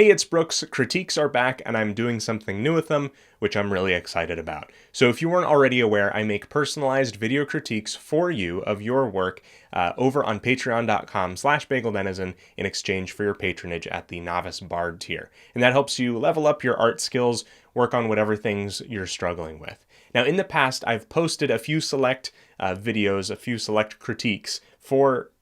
Hey, it's Brooks. Critiques are back and I'm doing something new with them, which I'm really excited about. So if you weren't already aware, I make personalized video critiques for you of your work over on patreon.com/bageldenizen in exchange for your patronage at the Novice Bard tier. And that helps you level up your art skills, work on whatever things you're struggling with. Now, in the past, I've posted a few select videos, a few select critiques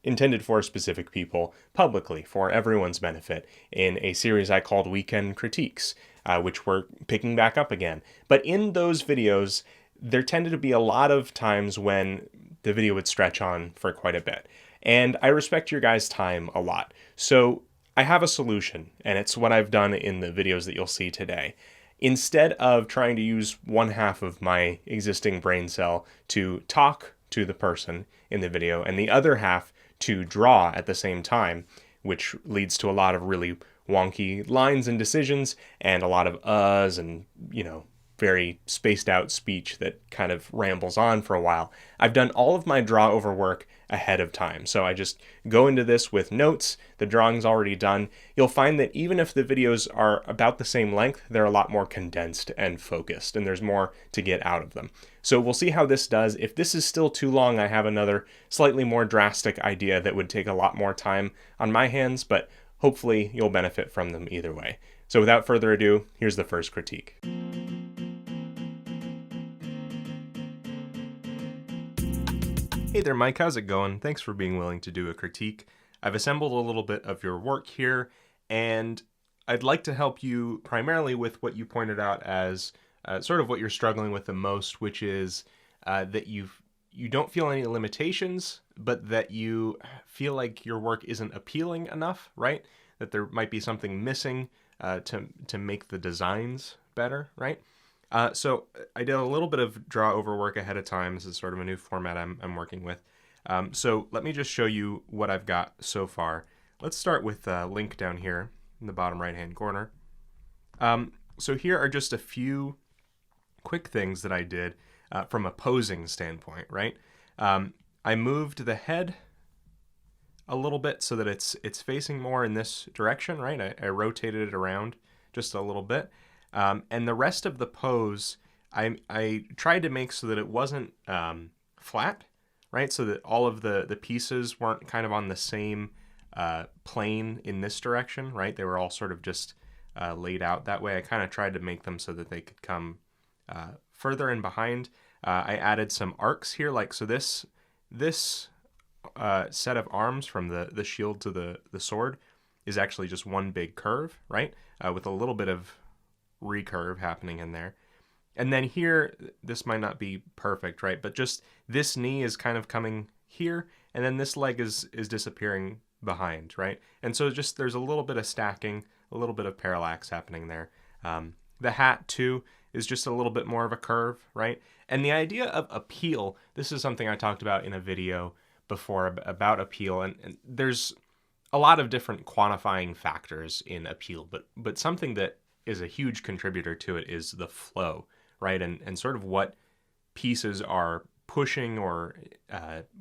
intended for specific people publicly for everyone's benefit in a series I called Weekend Critiques, which we're picking back up again. But in those videos, there tended to be a lot of times when the video would stretch on for quite a bit. And I respect your guys' time a lot. So I have a solution, and it's what I've done in the videos that you'll see today. Instead of trying to use one half of my existing brain cell to talk to the person in the video and the other half to draw at the same time, which leads to a lot of really wonky lines and decisions and a lot of uhs and, very spaced out speech that kind of rambles on for a while. I've done all of my draw over work ahead of time. So I just go into this with notes, the drawing's already done. You'll find that even if the videos are about the same length, they're a lot more condensed and focused, and there's more to get out of them. So we'll see how this does. If this is still too long, I have another slightly more drastic idea that would take a lot more time on my hands, but hopefully you'll benefit from them either way. So without further ado, here's the first critique. Hey there, Mike. How's it going? Thanks for being willing to do a critique. I've assembled a little bit of your work here, and I'd like to help you primarily with what you pointed out as sort of what you're struggling with the most, which is that you don't feel any limitations, but that you feel like your work isn't appealing enough, right? That there might be something missing to make the designs better, right? So I did a little bit of draw over work ahead of time. This is sort of a new format I'm working with. So let me just show you what I've got so far. Let's start with a link down here in the bottom right-hand corner. So here are just a few quick things that I did from a posing standpoint, right? I moved the head a little bit so that it's facing more in this direction, right? I rotated it around just a little bit. And the rest of the pose, I tried to make so that it wasn't flat, right? So that all of the pieces weren't kind of on the same plane in this direction, right? They were all sort of just laid out that way. I kind of tried to make them so that they could come further in behind. I added some arcs here, like so this set of arms from the shield to the sword is actually just one big curve, right? With a little bit of recurve happening in there. And then here, this might not be perfect, right? But just this knee is kind of coming here, and then this leg is disappearing behind, right? And so just there's a little bit of stacking, a little bit of parallax happening there. The hat, too, is just a little bit more of a curve, right? And the idea of appeal, this is something I talked about in a video before about appeal, and there's a lot of different quantifying factors in appeal, but something that is a huge contributor to it is the flow, right? And sort of what pieces are pushing or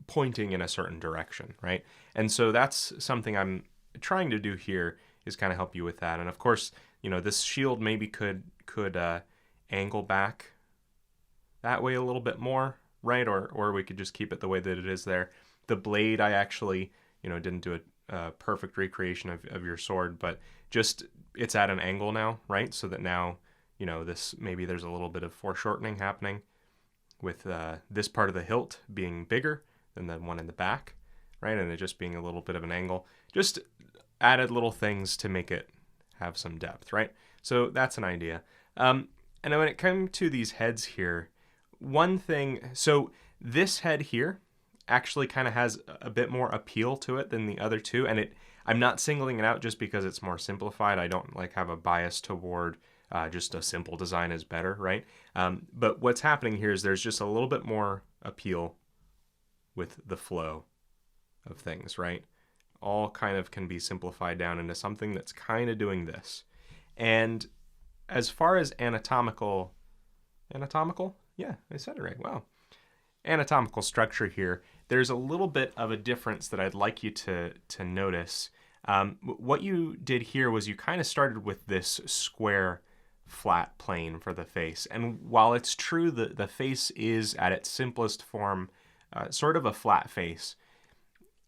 pointing in a certain direction, right? And so that's something I'm trying to do here is kind of help you with that. And of course, this shield maybe could angle back that way a little bit more, right? Or we could just keep it the way that it is there. The blade, I actually, didn't do a perfect recreation of your sword, but just it's at an angle now, right? So that now, maybe there's a little bit of foreshortening happening with this part of the hilt being bigger than the one in the back, right? And it just being a little bit of an angle. Just added little things to make it have some depth, right? So that's an idea. And when it comes to these heads here, one thing, so this head here actually kind of has a bit more appeal to it than the other two, and I'm not singling it out just because it's more simplified. I don't have a bias toward just a simple design is better, right? But what's happening here is there's just a little bit more appeal with the flow of things, right? All kind of can be simplified down into something that's kind of doing this. And as far as anatomical? Yeah, I said it right. Wow. Anatomical structure here, there's a little bit of a difference that I'd like you to notice. What you did here was you kind of started with this square flat plane for the face. And while it's true that the face is at its simplest form sort of a flat face,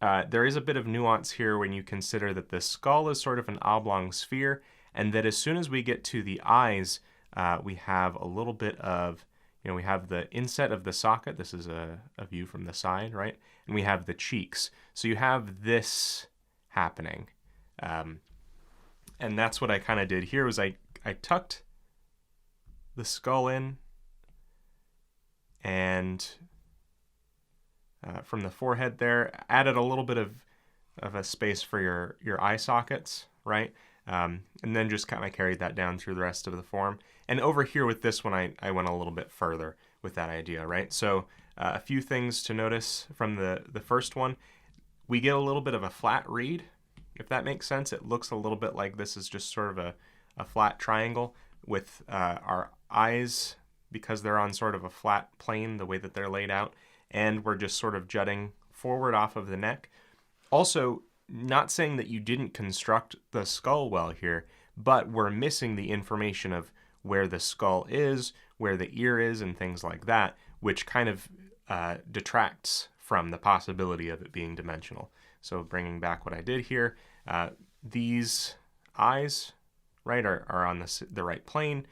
there is a bit of nuance here when you consider that the skull is sort of an oblong sphere, and that as soon as we get to the eyes, we have a little bit of, we have the inset of the socket. This is a view from the side, right? And we have the cheeks. So you have this happening. And that's what I kind of did here was I tucked the skull in, and from the forehead there, added a little bit of a space for your eye sockets, right? And then just kind of carried that down through the rest of the form. And over here with this one, I went a little bit further with that idea, right? So a few things to notice from the first one. We get a little bit of a flat reed, if that makes sense. It looks a little bit like this is just sort of a flat triangle with our eyes, because they're on sort of a flat plane, the way that they're laid out, and we're just sort of jutting forward off of the neck. Also, not saying that you didn't construct the skull well here, but we're missing the information of where the skull is, where the ear is, and things like that, which kind of detracts from the possibility of it being dimensional. So bringing back what I did here, these eyes, right, are on the right plane.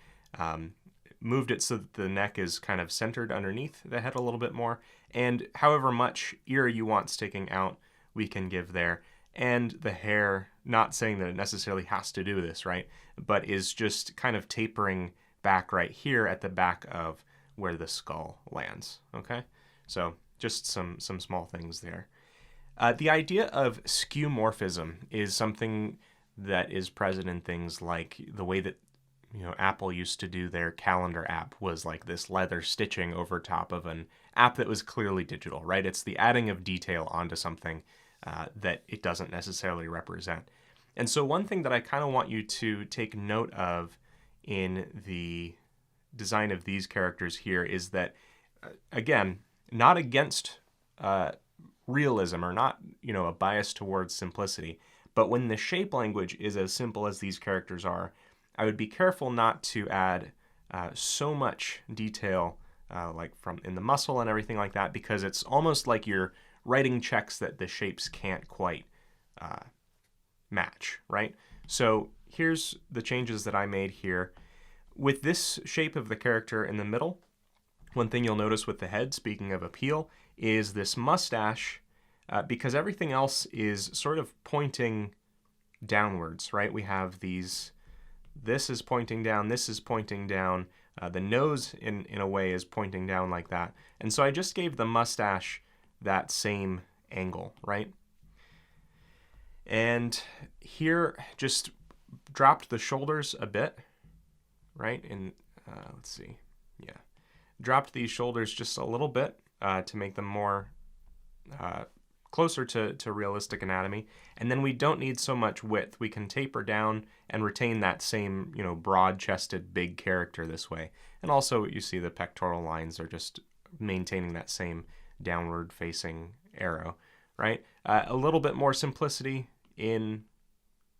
Moved it so that the neck is kind of centered underneath the head a little bit more, and however much ear you want sticking out, we can give there. And the hair, not saying that it necessarily has to do this, right, but is just kind of tapering back right here at the back of where the skull lands, okay? So just some small things there. The idea of skeuomorphism is something that is present in things like the way that Apple used to do their calendar app, was like this leather stitching over top of an app that was clearly digital, right? It's the adding of detail onto something that it doesn't necessarily represent. And so one thing that I kind of want you to take note of in the design of these characters here is that, again, not against realism or not, a bias towards simplicity, but when the shape language is as simple as these characters are, I would be careful not to add so much detail like from in the muscle and everything like that, because it's almost like you're writing checks that the shapes can't quite match, right? So here's the changes that I made here. With this shape of the character in the middle, one thing you'll notice with the head, speaking of appeal, is this mustache, because everything else is sort of pointing downwards, right? We have these, this is pointing down, this is pointing down, the nose in a way is pointing down like that. And so I just gave the mustache that same angle, right? And here just dropped the shoulders a bit, right? And let's see, yeah. Dropped these shoulders just a little bit to make them more closer to realistic anatomy. And then we don't need so much width. We can taper down and retain that same, broad-chested big character this way. And also you see the pectoral lines are just maintaining that same downward-facing arrow, right? A little bit more simplicity in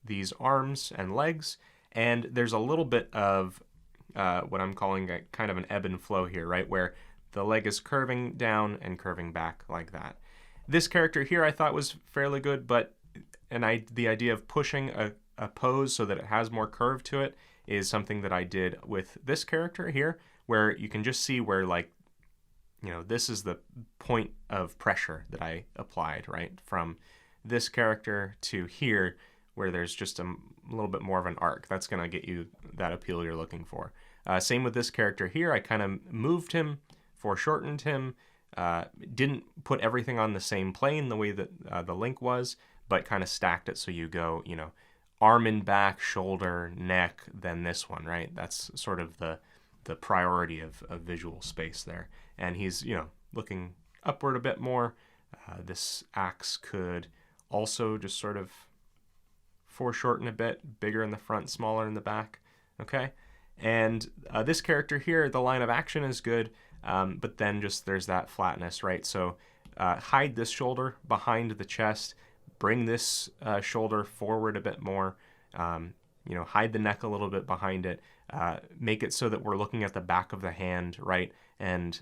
these arms and legs, and there's a little bit of what I'm calling a kind of an ebb and flow here, right? Where the leg is curving down and curving back like that. This character here I thought was fairly good, but the idea of pushing a pose so that it has more curve to it is something that I did with this character here, where you can just see where, like, this is the point of pressure that I applied, right? From this character to here, where there's just a little bit more of an arc. That's going to get you that appeal you're looking for. Same with this character here. I kind of moved him, foreshortened him, didn't put everything on the same plane the way that the Link was, but kind of stacked it so you go, arm and back, shoulder, neck, then this one, right? That's sort of the priority of visual space there. And he's, looking upward a bit more. This axe could also just sort of foreshorten a bit, bigger in the front, smaller in the back, okay? And this character here, the line of action is good, but then just there's that flatness, right? So hide this shoulder behind the chest, bring this shoulder forward a bit more, hide the neck a little bit behind it, make it so that we're looking at the back of the hand, right? And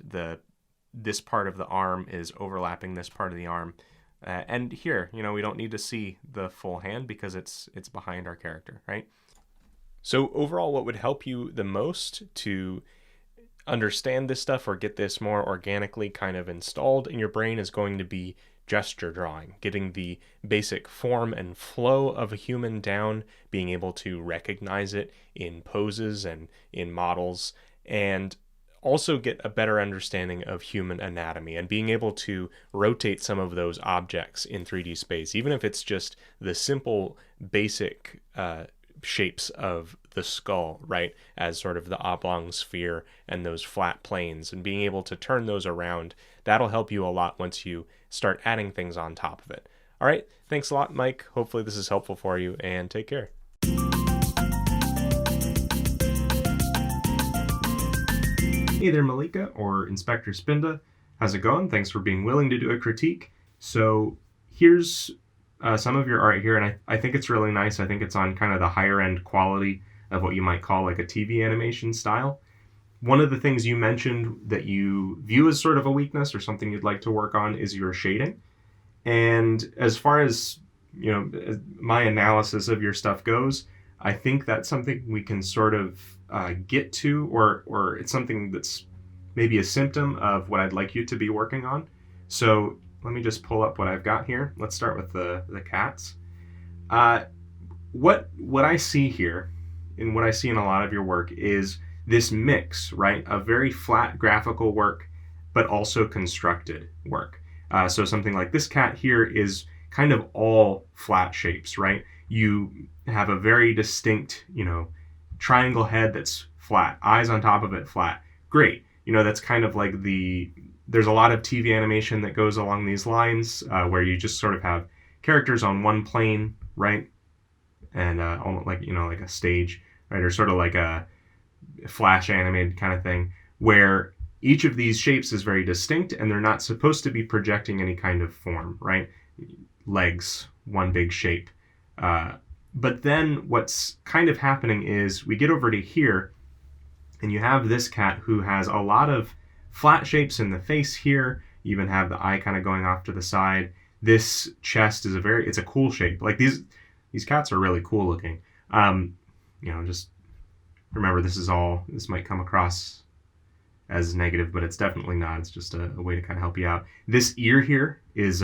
this part of the arm is overlapping this part of the arm. And here, we don't need to see the full hand because it's behind our character, right? So overall, what would help you the most to understand this stuff or get this more organically kind of installed in your brain is going to be gesture drawing, getting the basic form and flow of a human down, being able to recognize it in poses and in models, and also get a better understanding of human anatomy and being able to rotate some of those objects in 3D space, even if it's just the simple basic shapes of the skull, right, as sort of the oblong sphere and those flat planes, and being able to turn those around. That'll help you a lot once you start adding things on top of it. All right, thanks a lot, Mike. Hopefully this is helpful for you, and take care. Hey there, Malika, or Inspector Spinda. How's it going? Thanks for being willing to do a critique. So here's some of your art here, and I think it's really nice. I think it's on kind of the higher end quality of what you might call like a TV animation style. One of the things you mentioned that you view as sort of a weakness or something you'd like to work on is your shading. And as far as, my analysis of your stuff goes, I think that's something we can sort of get to, or it's something that's maybe a symptom of what I'd like you to be working on. So let me just pull up what I've got here. Let's start with the cats. What I see here, and what I see in a lot of your work, is this mix, right, of very flat graphical work, but also constructed work. So something like this cat here is kind of all flat shapes, right? You have a very distinct, triangle head that's flat, eyes on top of it flat. Great. That's kind of like there's a lot of TV animation that goes along these lines where you just sort of have characters on one plane, right? And almost like, like a stage, right? Or sort of like a flash animated kind of thing where each of these shapes is very distinct and they're not supposed to be projecting any kind of form, right? Legs, one big shape. But then what's kind of happening is we get over to here and you have this cat who has a lot of flat shapes in the face here. You even have the eye kind of going off to the side. This chest is it's a cool shape. Like these cats are really cool looking. Just remember this might come across as negative, but it's definitely not. It's just a way to kind of help you out. This ear here is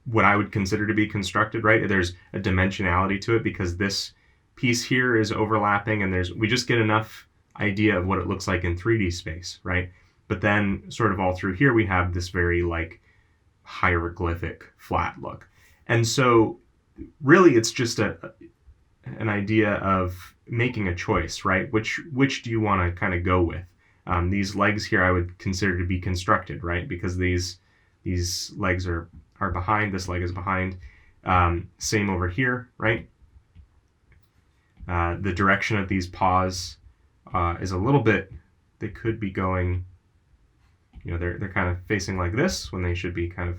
what I would consider to be constructed, right? There's a dimensionality to it because this piece here is overlapping and we just get enough idea of what it looks like in 3D space, right? But then sort of all through here, we have this very like hieroglyphic flat look. And so really it's just an idea of making a choice, right? Which do you want to kind of go with? These legs here I would consider to be constructed, right? Because these legs are behind, this leg is behind. Same over here, right? The direction of these paws is a little bit, they could be going, they're kind of facing like this when they should be kind of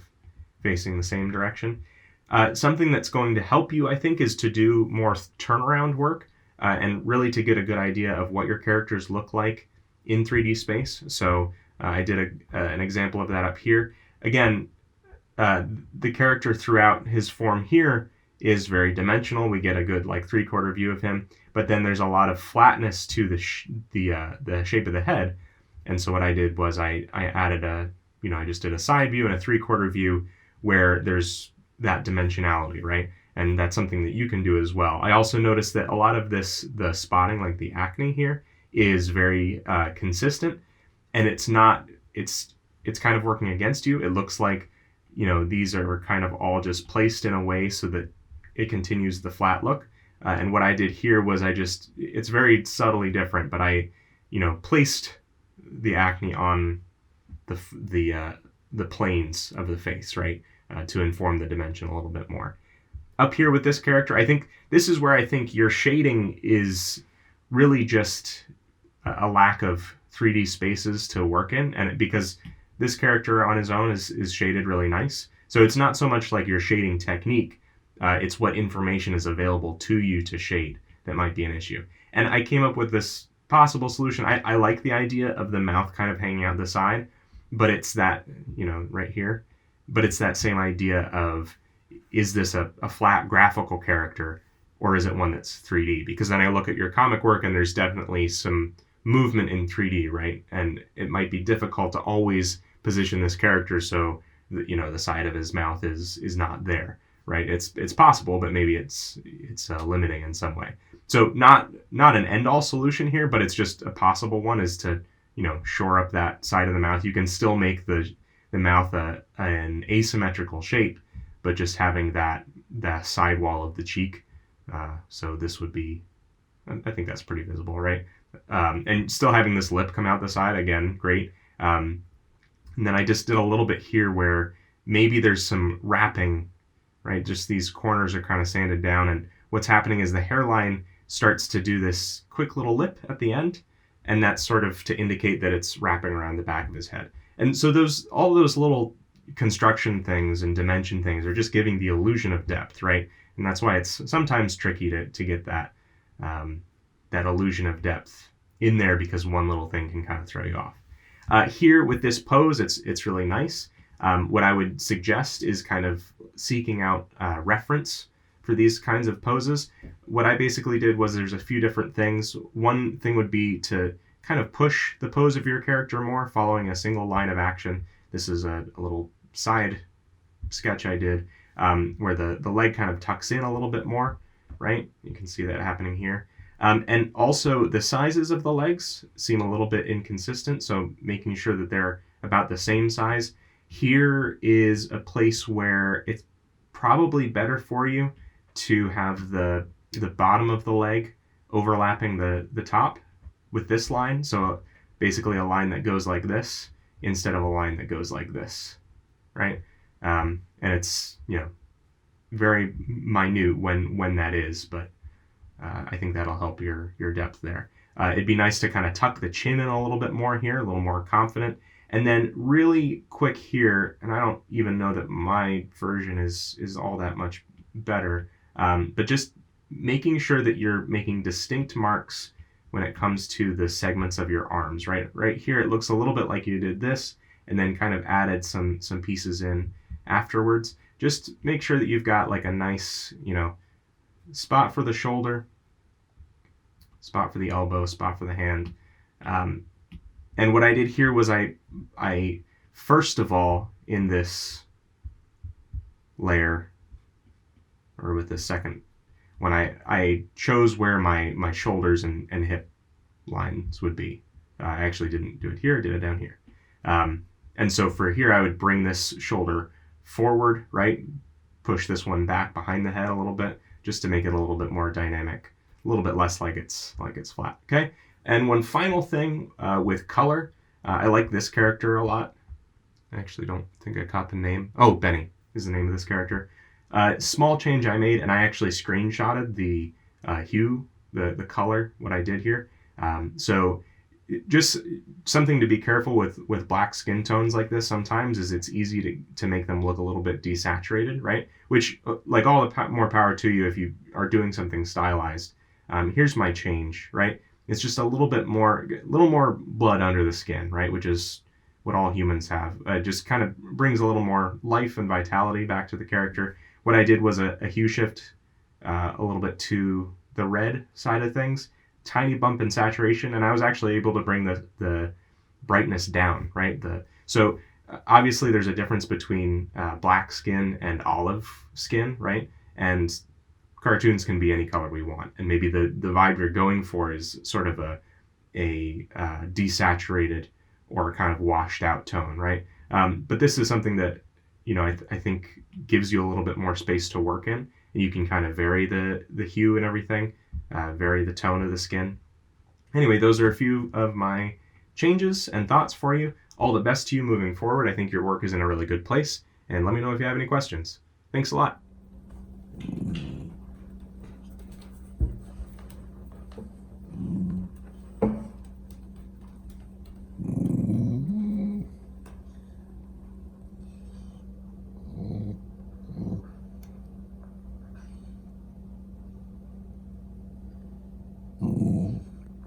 facing the same direction. Something that's going to help you, I think, is to do more turnaround work and really to get a good idea of what your characters look like in 3D space. So I did an example of that up here. Again, the character throughout his form here is very dimensional. We get a good like 3/4 view of him, but then there's a lot of flatness to the shape of the head. And so what I did was I added I just did a side view and a 3/4 view where there's that dimensionality, right? And that's something that you can do as well. I also noticed that a lot of the spotting, like the acne here, is very consistent, and it's kind of working against you. It looks like, these are kind of all just placed in a way so that it continues the flat look. And what I did here was it's very subtly different, but I, placed the acne on the planes of the face, right? To inform the dimension a little bit more. Up here with this character, I think this is where I think your shading is really just a lack of 3D spaces to work in, and because this character on his own is shaded really nice. So it's not so much like your shading technique, It's what information is available to you to shade that might be an issue. And I came up with this possible solution. I like the idea of the mouth kind of hanging out the side, but it's that, right here, but it's that same idea of, is this a flat graphical character, or is it one that's 3D? Because then I look at your comic work and there's definitely some movement in 3D, right? And it might be difficult to always position this character so that, the side of his mouth is not there, right? It's possible, but maybe it's limiting in some way. So not an end-all solution here, but it's just a possible one, is to, shore up that side of the mouth. You can still make the mouth an asymmetrical shape, but just having that side wall of the cheek. So this would be, I think that's pretty visible, right? And still having this lip come out the side, again, great. And then I just did a little bit here where maybe there's some wrapping, right? Just these corners are kind of sanded down, and what's happening is the hairline starts to do this quick little lip at the end, and that's sort of to indicate that it's wrapping around the back of his head. And so all those little construction things and dimension things are just giving the illusion of depth, right? And that's why it's sometimes tricky to get that illusion of depth in there, because one little thing can kind of throw you off. Here with this pose, it's really nice. What I would suggest is kind of seeking out reference for these kinds of poses. What I basically did was, there's a few different things. One thing would be to kind of push the pose of your character more, following a single line of action. This is a little side sketch I did, where the leg kind of tucks in a little bit more, right? You can see that happening here. And also the sizes of the legs seem a little bit inconsistent, so making sure that they're about the same size. Here is a place where it's probably better for you to have the bottom of the leg overlapping the top with this line. So basically a line that goes like this instead of a line that goes like this, right? And it's, very minute when that is, but I think that'll help your depth there. It'd be nice to kind of tuck the chin in a little bit more here, a little more confident. And then really quick here, and I don't even know that my version is all that much better, but just making sure that you're making distinct marks when it comes to the segments of your arms, right? Right here, it looks a little bit like you did this, and then kind of added some pieces in afterwards. Just make sure that you've got like a nice, spot for the shoulder, spot for the elbow, spot for the hand. And what I did here was I first of all, in this layer, or with this second, when I chose where my shoulders and hip lines would be. I actually didn't do it here, I did it down here. And so for here, I would bring this shoulder forward, right? Push this one back behind the head a little bit, just to make it a little bit more dynamic, a little bit less like it's flat, okay? And one final thing with color, I like this character a lot. I actually don't think I caught the name. Oh, Benny is the name of this character. Small change I made, and I actually screenshotted the hue, the color, what I did here. So just something to be careful with black skin tones like this sometimes is it's easy to make them look a little bit desaturated, right? Which, like, all the more power to you if you are doing something stylized. Here's my change, right? It's just a little more blood under the skin, right? Which is what all humans have. Just kind of brings a little more life and vitality back to the character. What I did was a hue shift a little bit to the red side of things, tiny bump in saturation, and I was actually able to bring the brightness down, right? So obviously there's a difference between black skin and olive skin, right? And cartoons can be any color we want, and maybe the vibe you're going for is sort of a desaturated or kind of washed out tone, right? But this is something that, I think gives you a little bit more space to work in, and you can kind of vary the hue and everything, vary the tone of the skin. Anyway, those are a few of my changes and thoughts for you. All the best to you moving forward. I think your work is in a really good place, and let me know if you have any questions. Thanks a lot.